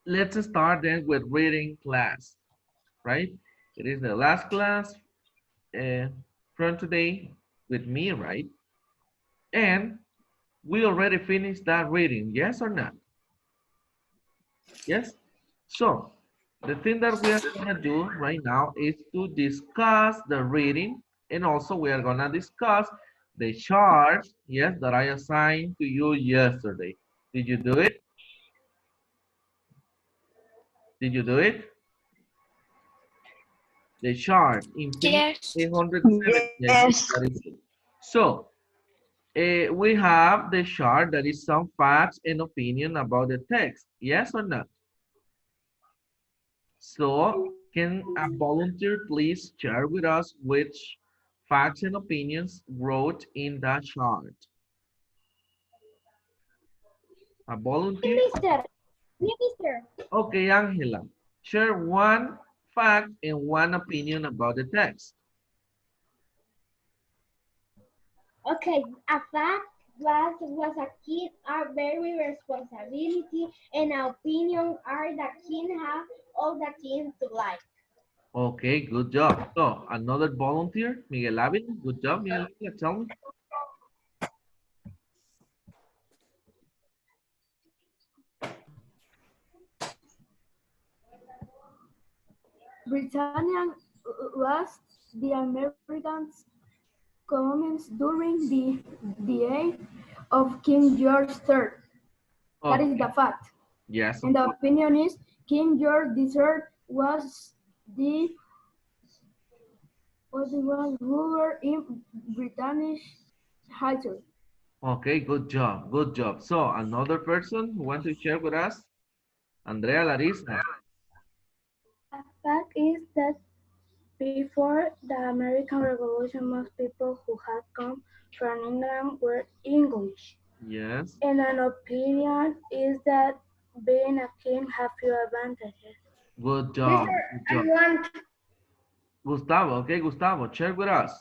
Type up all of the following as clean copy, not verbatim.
let's start then with reading class, right? It is the last class uh, from today with me, right? And we already finished that reading, yes or not? Yes? So, the thing that we are gonna do right now is to discuss the reading, and also we are gonna discuss the chart, yes, that I assigned to you yesterday. Did you do it? Did you do it? The chart in page Yes. 807. Yes, Yes. that is it. So, we have the chart that is some facts and opinion about the text. Yes or not? So, can a volunteer please share with us which facts and opinions wrote in that chart? A volunteer? Mister. Mister. Okay, Angela. Share one fact and one opinion about the text. Okay, a fact was a kid are very responsibility and opinion are the king have all the king to like. Okay, good job. So, another volunteer, Miguel Ávila. Good job, Miguel Ávila. Tell me. Britannia was the Americans' colonies during the age of King George III. That is the Okay. fact. Yes, of And the course. opinion is King George III the was the one ruler in British history. Okay, good job. Good job. So, another person who want to share with us? Andrea Larissa. A fact is that before the American Revolution, most people who had come from England were English. Yes. And an opinion is that being a king has few advantages. Good job. Mister, Good I job. want Gustavo. Okay, Gustavo, share with us.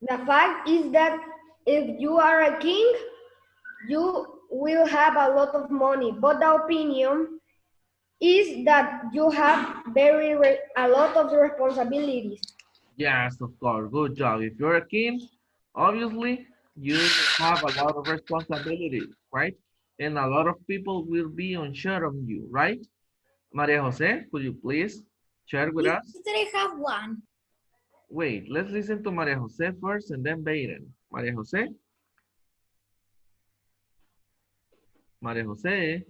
the fact is that if you are a king, you will have a lot of money. But the opinion is that you have a lot of responsibilities. Yes, of course. Good job. If you're a king, obviously you have a lot of responsibility, right? And a lot of people will be unsure of you, right? Maria Jose, could you please share with us? Mister, I have one. Wait, let's listen to Maria Jose first and then Bayden. Maria Jose? Maria Jose?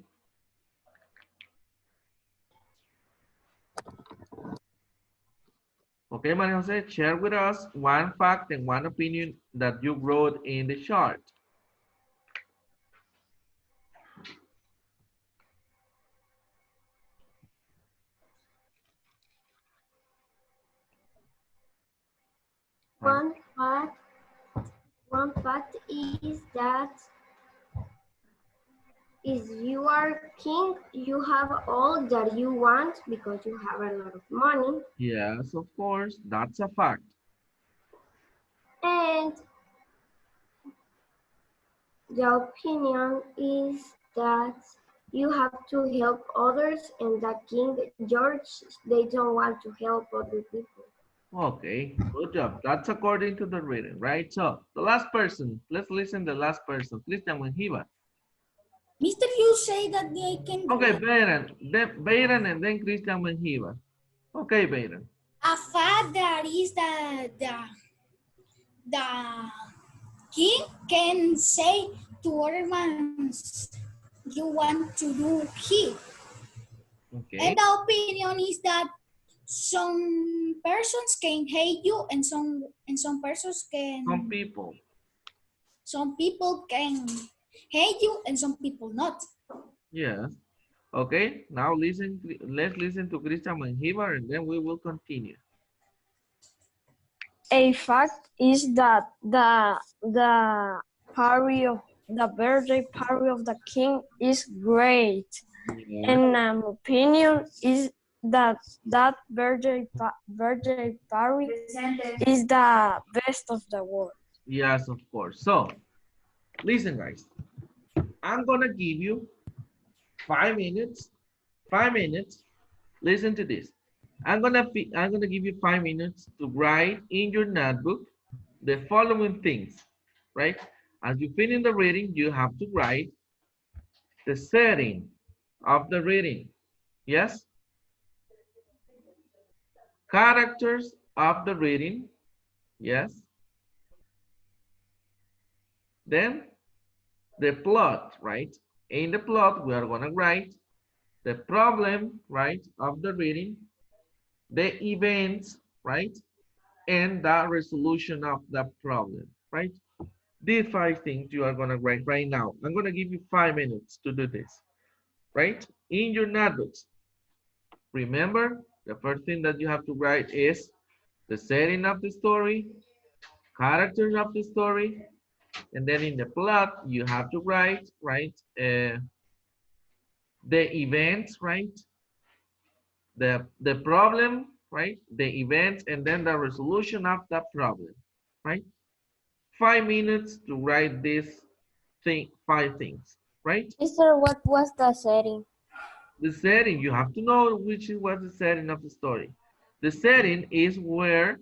Okay, Maria Jose, share with us one fact and one opinion that you wrote in the chart. One fact, one fact is that if you are king, you have all that you want because you have a lot of money. Yes, of course, that's a fact. And the opinion is that you have to help others, and the King George, they don't want to help other people. Okay, good job. That's according to the reading, right? So, the last person, let's listen to the last person, Christian Menjiva. Mister, you say that they can Okay, Bayron and then Christian Menjiva. Okay, Bayron. a fact that is that the king can say to other ones you want to do here. Okay, And the opinion is that some persons can hate you and some persons some can people. some people can hate you and some people not. Yes. Okay, now listen, let's listen to Christian Menjiva and then we will continue. A fact is that the birthday party of the king is great. Yes, And an opinion is that birthday party is the best of the world. yes, of course. So, listen guys, I'm gonna give you 5 minutes. 5 minutes. Listen to this. I'm gonna give you 5 minutes to write in your notebook the following things, right? As you finish the reading, you have to write the setting of the reading. Yes? Characters of the reading. Yes. Then the plot, right? In the plot, we are gonna write the problem, right, of the reading, the events, right, and the resolution of the problem, right? These 5 things you are gonna write right now. I'm gonna give you 5 minutes to do this, right? In your notebooks. Remember, the first thing that you have to write is the setting of the story, characters of the story, and then in the plot, you have to write, right, the events, right, the problem, right, the events, and then the resolution of the problem, right? 5 minutes to write these 5 things, right? Mister, what was the setting? The setting, you have to know which was the setting of the story. The setting is where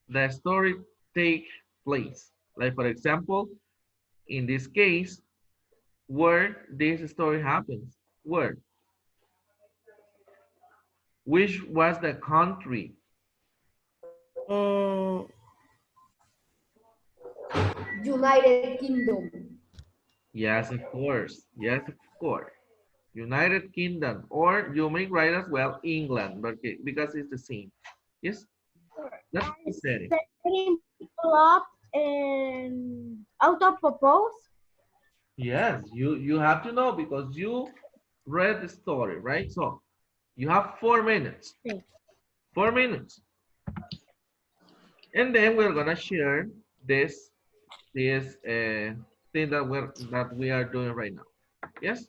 the story take place. Like for example, in this case, where this story happens. Where? Which was the country? United Kingdom. Yes, of course. Yes, of course. United Kingdom, or you may write as well England, but because it's the same. Yes, that's the setting. Setting, plot, and auto propose. Yes, you have to know because you read the story, right? So you have 4 minutes. 4 minutes. And then we're gonna share this thing that we are doing right now. Yes.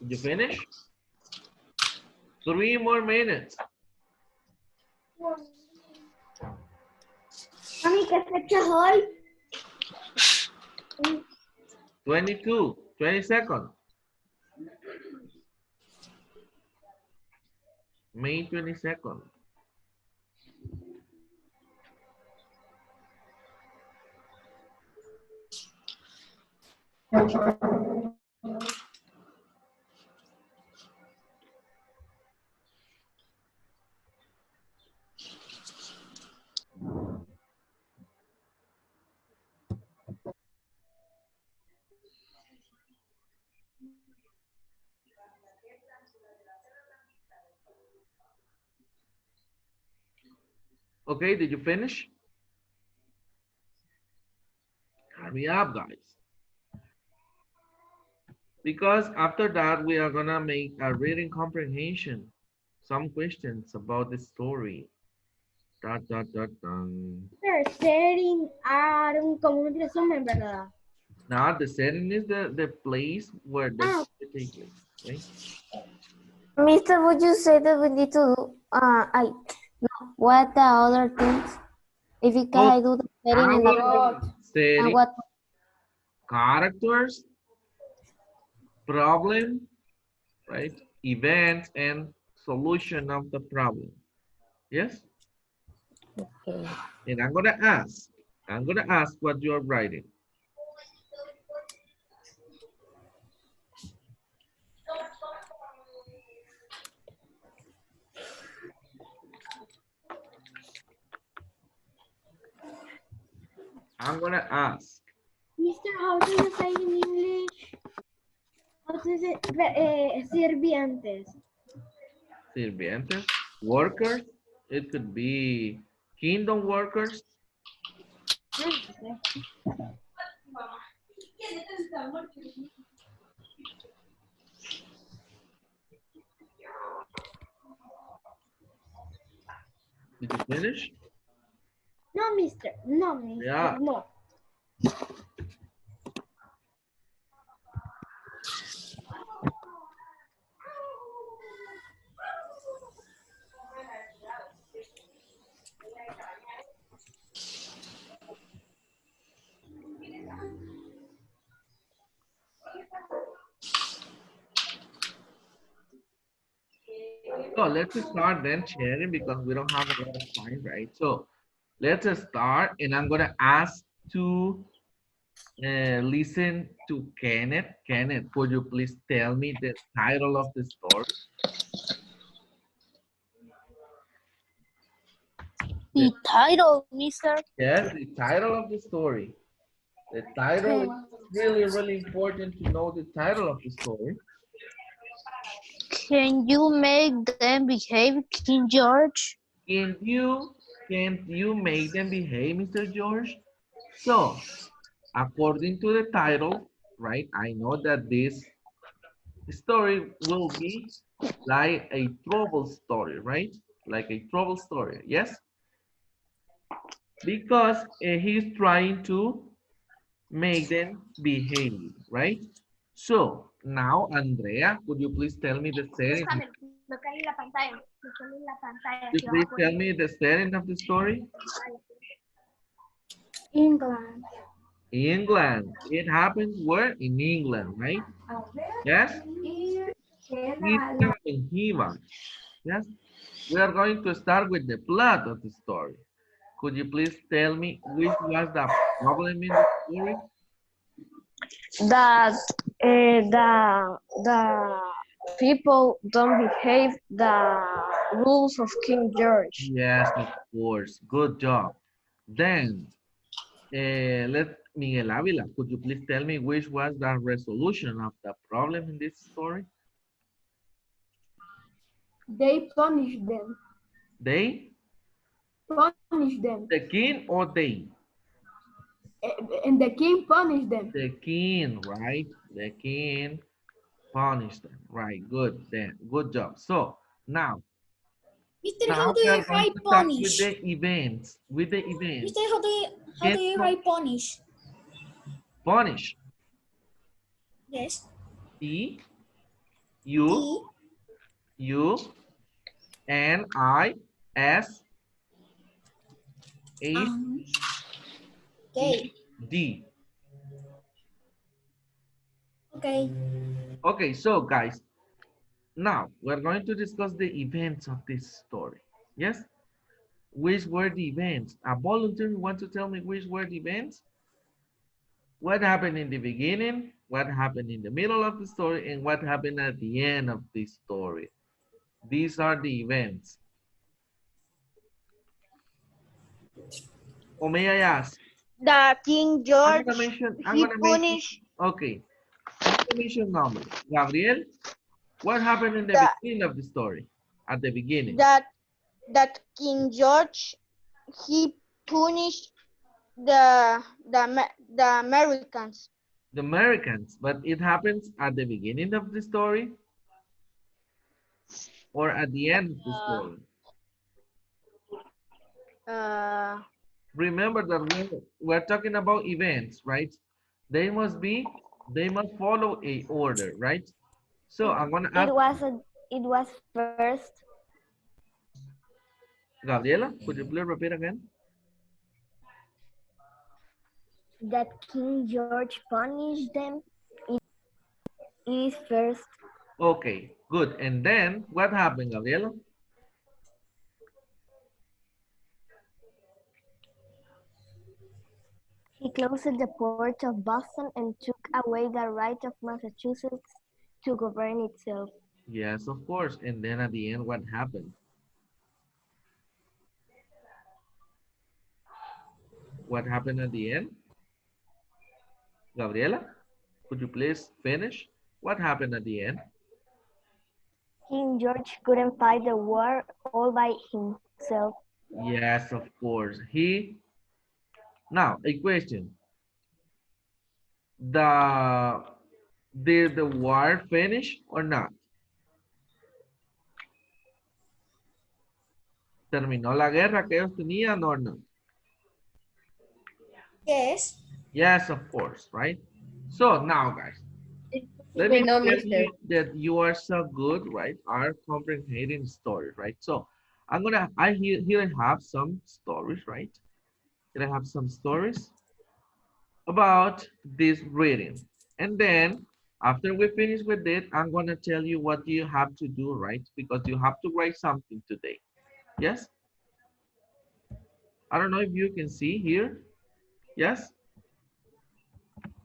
Did you finish? 3 more minutes. Mami, ¿qué fecha es hoy? 22, 20 seconds. May 22nd. Okay, did you finish? Hurry up, guys. Because after that, we are gonna make a reading comprehension. Some questions about the story. Dot, dot, dot, dot. Setting, como un resumen, ¿verdad? Now, the setting is the place where the story takes place. Okay? Mister, would you say that we need to do, what the other things? If you can, I do the setting and the Setting, what? characters, problem, right? Event and solution of the problem. Yes? Okay. And I'm gonna ask what you're writing. I'm gonna ask. Mister, how do you say in English? How do you say sirvientes? Sirvientes, workers. It could be kingdom workers. Did you finish? No, mister. No, mister. Yeah. No. So let's start then sharing because we don't have a lot of time, right? So let's start and I'm gonna ask to listen to Kenneth. Kenneth, could you please tell me the title of the story? The title, mister. Yes, the title of the story. The title is really, really important to know the title of the story. Can you make them behave, King George? Can you make them behave, Mr. George? So, according to the title, right, I know that this story will be like a trouble story, right? Like a trouble story, yes? Because he's trying to make them behave, right? So, now, Andrea, could you please tell me the setting? Could you please tell me the setting of the story? England. England. It happens where? In England, right? Yes? Ita and Hiva. Yes? We are going to start with the plot of the story. Could you please tell me which was the problem in the story? That the people don't behave the rules of King George. Yes, of course. Good job. Then, let Miguel Avila, could you please tell me which was the resolution of the problem in this story? They punish them. They, Punish them. the king or they? And the king punished them. The king, right? The king punished them. Right, good then. Good job. So now, Mister, now how do we you are going write to start with punish? the events. With the events. Mister, how do you write punish? Punish. Yes. P, P, U, U, N, I, S, H, okay. D. Okay. Okay, so guys, now we're going to discuss the events of this story. Yes? Which were the events? A volunteer want to tell me which were the events? What happened in the beginning? What happened in the middle of the story? And what happened at the end of the story? These are the events. Or may I ask? The King George, I'm gonna mention, okay. I'm gonna mention numbers. Gabriel, what happened in the beginning of the story? At the beginning. that King George, he punished the Americans. The Americans, but it happens at the beginning of the story or at the end of the story. Remember that we're talking about events, right? They must follow a order, right? So I'm gonna ask It was first. Gabriela, could you please repeat again? That King George punished them. It is first. Okay, good. And then what happened, Gabriela? He closed the port of Boston and took away the right of Massachusetts to govern itself. Yes, of course. And then at the end, what happened? What happened at the end? Gabriela, could you please finish? What happened at the end? King George couldn't fight the war all by himself. Yes, of course. Now, a question. Did the war finish or not? ¿Terminó la guerra que ellos tenían or no? Yes. Yes, of course, right? So now, guys, let me tell you that you are so good, right? Are comprehending stories, right? So here I have some stories, right? Here I have some stories about this reading. And then After we finish with it, I'm gonna tell you what you have to do, right? Because you have to write something today. Yes? I don't know if you can see here. Yes?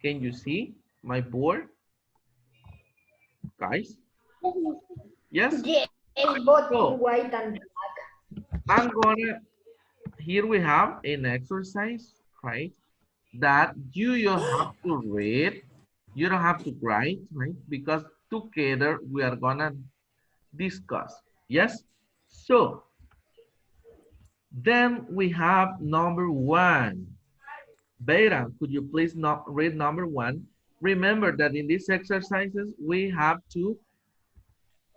Can you see my board? Guys? Yes? Yes, but in So white and I'm gonna, here we have an exercise, right? That you have to read. You don't have to write, right? Because together we are gonna discuss. Yes? So then we have number one. Beta, could you please not read number one? Remember that in these exercises, we have to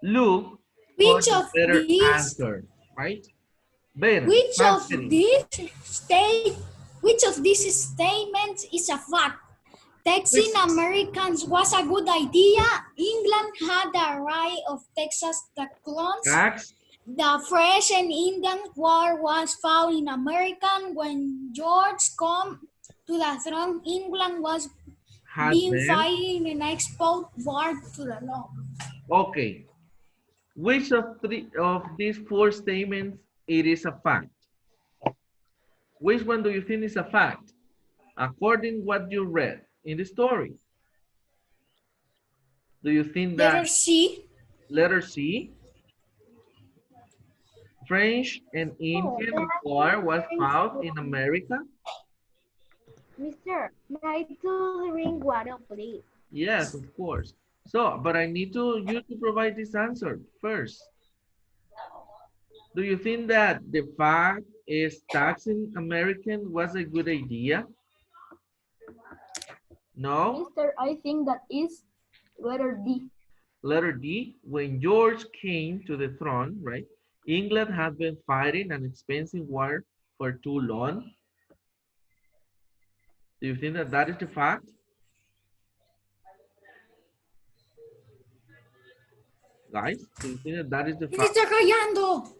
look for Which the of better these answer, right? Beta, which start of reading. these state which of these statements is a fact? Texting Which Americans was a good idea. England had the right of Texas the clones. facts The French and Indian War was fought in America when George come to the throne. England was had being been, fighting the next war to the law. okay. Which of these four statements it is a fact? Which one do you think is a fact? According what you read in the story. Do you think Letter that C. letter C, French and Indian War was fought in America? Mister, may to drink water, please? Yes, of course. So, but I need you to provide this answer first. Do you think that the fact is taxing Americans was a good idea? No? Mister, I think that is letter D. Letter D, when George came to the throne, right? England had been fighting an expensive war for too long. Do you think that that is the fact? Guys, do you think that that is the ¿Qué fact? está callando?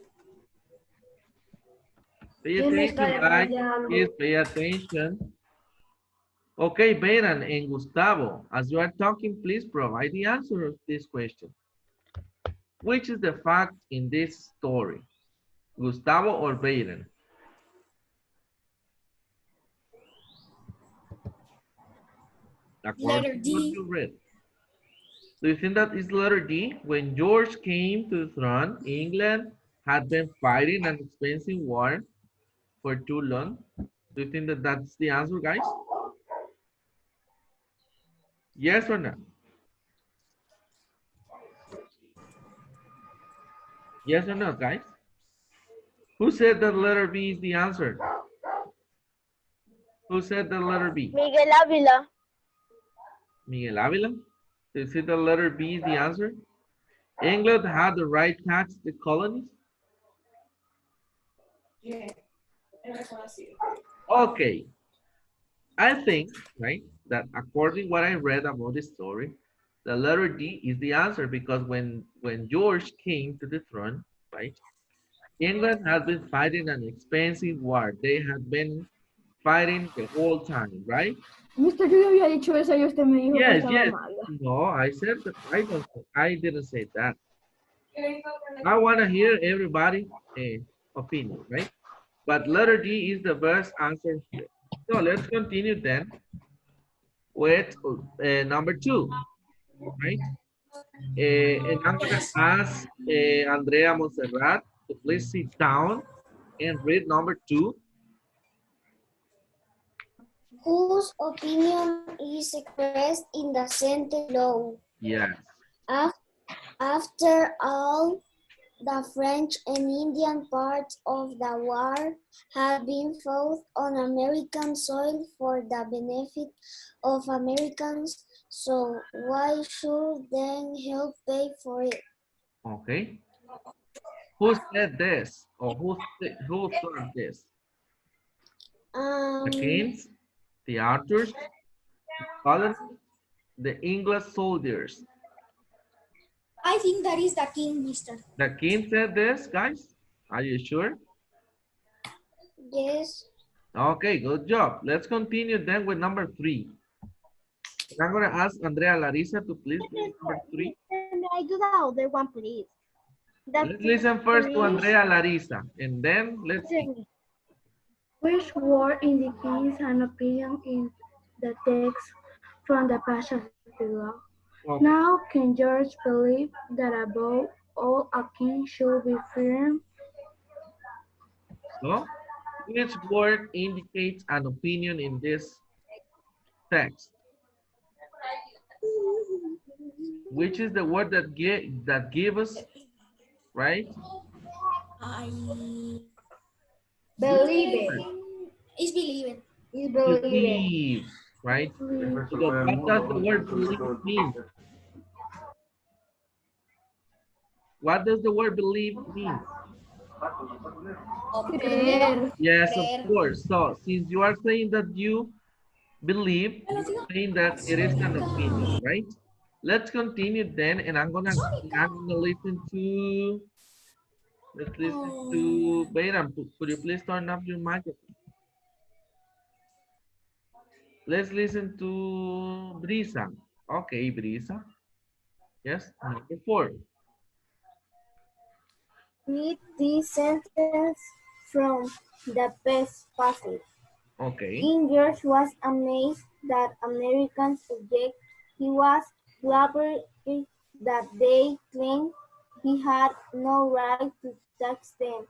Pay ¿Quién me attention, está guys. callando? Please pay attention. Okay, Beran and Gustavo, as you are talking, please provide the answer of this question. Which is the fact in this story? Gustavo or Beran? Letter According to what D. you read. Do you think that is letter D? When George came to the throne, England had been fighting an expensive war for too long. Do you think that that's the answer, guys? Yes or no? Yes or no, guys? Who said that letter B is the answer? Who said the letter B? Miguel Ávila. Miguel Avila? Do you see the letter B is the answer? England had the right to tax the colonies? Okay. I think, right, that according what I read about the story, the letter D is the answer because when George came to the throne, right, England had been fighting an expensive war. They had been fighting the whole time, right? Mister, yo ya había dicho eso y usted me dijo que Yes, estaba yes. mala. No, I said that I didn't say that. I want to hear everybody's opinion, right? But letter D is the best answer here. So let's continue then with number two, right? And I'm going to ask Andrea Monserrat to please sit down and read number two. Whose opinion is expressed in the sentence below? Yes. After all, the French and Indian parts of the war had been fought on American soil for the benefit of Americans, so why should then help pay for it? Okay. Who said this? Or who thought this? The kings, the Arthurs, the colonists, the English soldiers. I think that is the king, mister. The king said this, guys? Are you sure? Yes. Okay, good job. Let's continue then with number three. I'm going to ask Andrea Larissa to please read number 3. Can I do the other one, please? Let's listen first to Andrea Larissa, and then let's see. Which word indicates an opinion in the text from the passage below? Okay. Now, can George believe that above all a king should be firm? So, which word indicates an opinion in this text? Which is the word that give us, right? I Believe it. is believing. Is believe it. Believe, right? So what does the word believe mean? What does the word believe mean? Creer. Yes, of course. So since you are saying that you believe, you're saying that it is an opinion, right? Let's continue then, and I'm gonna listen to. Let's listen to Bayram. Could you please turn off your microphone? Let's listen to Brisa. Okay, Brisa. Yes, number 4. Read this sentence from the best passage. Okay. King George was amazed that Americans object. He was flabbergasted that they claimed he had no right to tax them,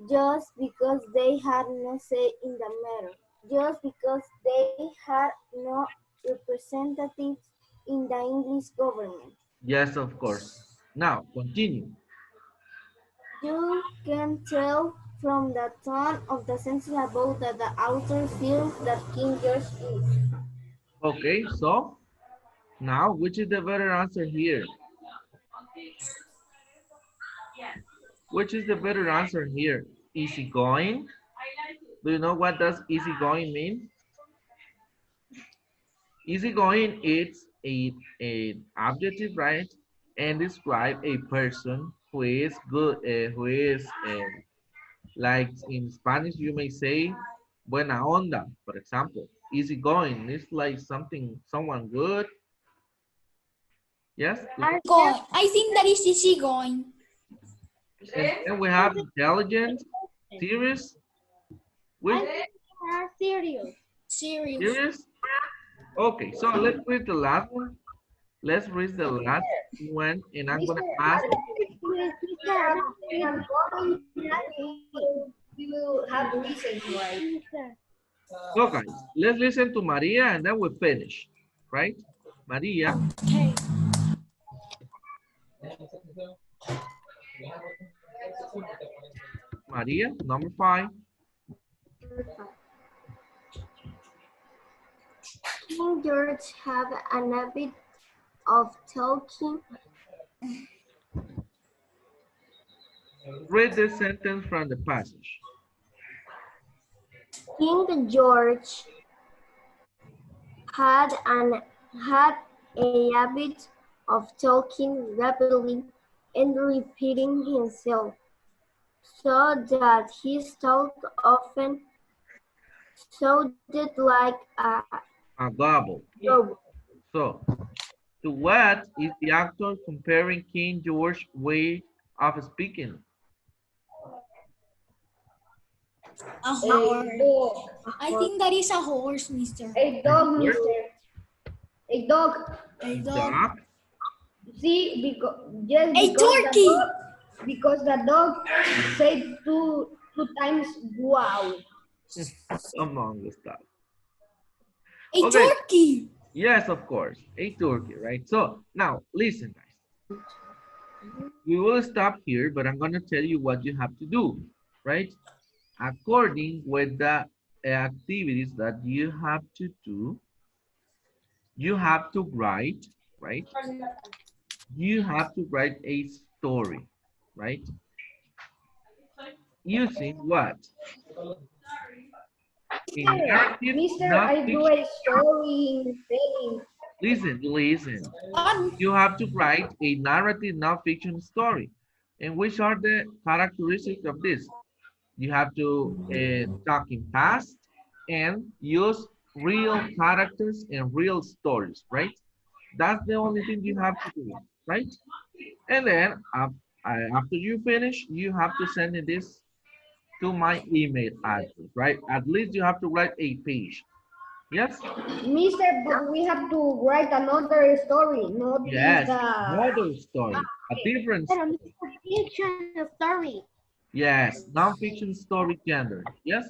just because they had no say in the matter, just because they had no representatives in the English government. Yes, of course. Now, continue. You can tell from the tone of the sentence above that the author feels that King George is. Okay, so now, which is the better answer here? Which is the better answer here? Easygoing? Do you know what does easygoing mean? Easygoing is a adjective, right? And describe a person who is good, like in Spanish, you may say buena onda, for example. Easygoing is like someone good. Yes? Going. I think that is easy going. And then we have intelligent, serious. Which Serious. Serious. serious? Okay, so let's read the last one. Let's read the last one, and I'm gonna ask. You have reasons why. So guys, let's listen to Maria, and then we finish, right? Maria. Okay. Maria, number 5. King George had an habit of talking. Read this sentence from the passage. King George had a habit of talking rapidly and repeating himself, so that his talk often sounded like a A gobble. robot. So, to what is the actor comparing King George's way of speaking? A horse. I think that is a horse, mister. A dog, mister. A dog. A dog. Dog? See, because A turkey. Because the dog said two times wow. Among the stuff. A Okay. turkey. Yes, of course, a turkey, right? So now listen, guys. We will stop here, but I'm gonna tell you what you have to do, right? According with the activities that you have to do, you have to write, right? You have to write a story, right? Using what? A narrative, Mister, not I do fiction. a story in Spain. Listen. You have to write a narrative non-fiction story. And which are the characteristics of this? You have to talk in past and use real characters and real stories, right? That's the only thing you have to do, right? And then after you finish, you have to send me this to my email address, right? At least you have to write a page. Yes? Mister, but we have to write another story, not this Yes, another story, a different story. Fiction story. Yes, non-fiction story genre. Yes?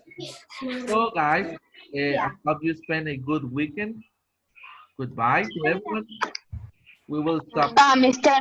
So guys, I hope you spend a good weekend. Goodbye to everyone. We will stop. Mister.